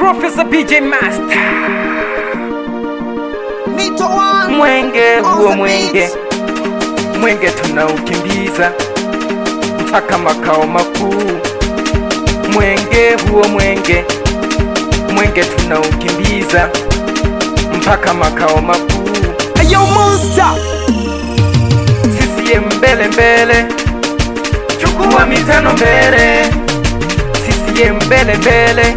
Professor BJ Master. Mwenge huo mwenge, mwenge tunaukimbiza mpaka makao makuu. Mwenge huo mwenge, mwenge tunaukimbiza mpaka makao makuu. Ayo Monster, CCM mbele mbele, chukua mitano mbele. CCM mbele mbele,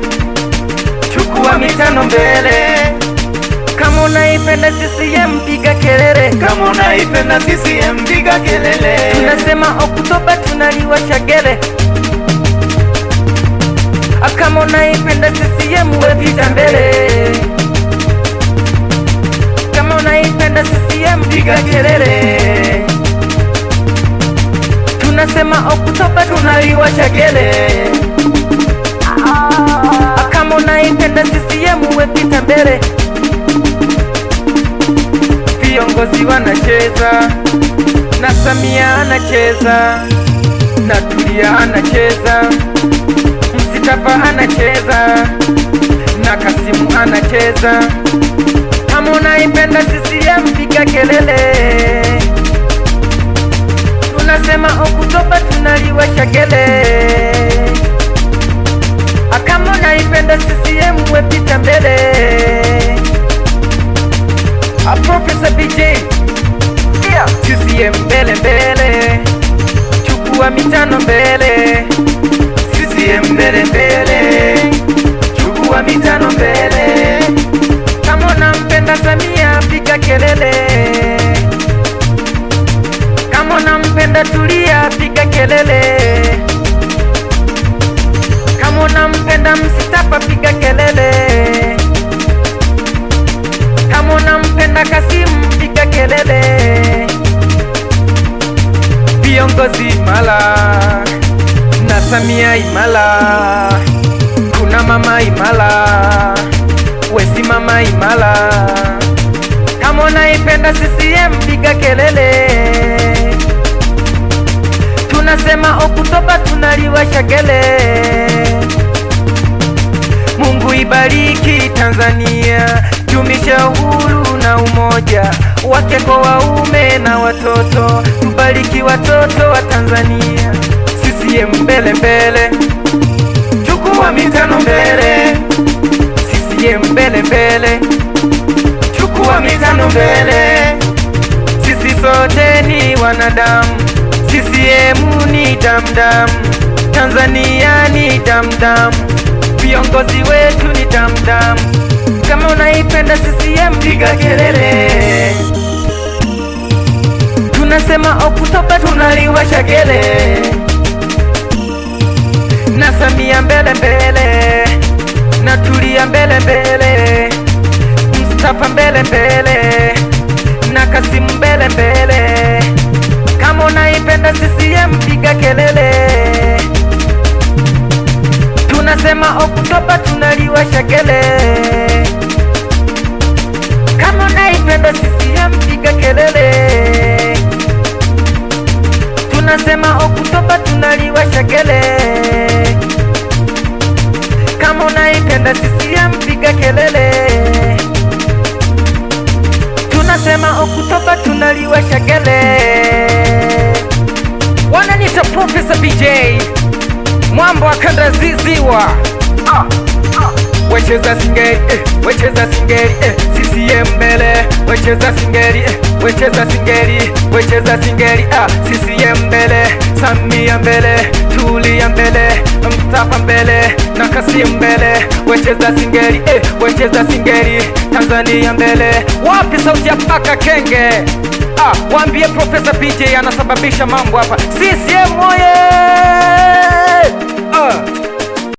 chukua mitano mbele. Kama unaipenda CCM piga kelele, kama unaipenda CCM piga kelele. Tunasema Oktoba tunaliwasha gele. Kama unaipenda CCM we pita mbele, kama unaipenda CCM piga kelele. Tunasema Oktoba tunaliwasha gele. Kama unaipenda CCM we pita mbele. Viongozi wanacheza, na Samia anacheza, na Tulia anacheza, Msitafa anacheza, na Kasimu anacheza. Kama unaipenda CCM piga kelele. Tunasema Oktoba tunaliwasha gele. Kama unaipenda CCM we pita mbele. Professor BJ, yeah. CCM mbele mbele, chukua mitano mbele. CCM mbele mbele, chukua mitano mbele. Kama unampenda Samia piga kelele, kama unampenda Tulia piga kelele, kama unampenda Msitafa piga kelele, kama unampenda Kasimu piga kelele. Viongozi imala, na Samia imala, kuna mama imala, wesi mama imala. Kama unaipenda CCM piga kelele. Tunasema Oktoba tunaliwasha gele. Mungu ibariki Tanzania, dumisha uhuru na umoja wake kwa waume na watoto. Tubariki watoto wa Tanzania. CCM mbele mbele, chukua mitano mbele. CCM mbele mbele, chukua mitano mbele. Sisi sote ni wanadamu, CCM ni damdamu, Tanzania ni damdamu, viongozi wetu ni damdamu. Kama unaipenda CCM piga kelele. Tunasema Oktoba tunaliwasha gele. Na Samia mbele mbele, na Tulia mbele mbele, Msitafa mbele mbele, na Kasimu mbele mbele. Kama unaipenda CCM piga kelele. Tunasema Oktoba tunaliwasha gele. Kama unaipenda CCM piga kelele. Tunasema Oktoba tunaliwasha gele. Kama unaipenda CCM piga kelele. Tunasema Oktoba tunaliwasha gele. Wananiita Professor BJ, mwambo wa kanda ziziwa. Wecheza singeli, wecheza singeli, CCM mbele. Wecheza singeli, wecheza singeli, wecheza singeli. CCM mbele, Samia mbele, Tulia mbele, Msitafa mbele, na Kasimu mbele. Wecheza singeli, wecheza singeli, Tanzania mbele. Wapi sauti ya paka kenge? Waambie Professor BJ anasababisha mambo hapa. CCM oye!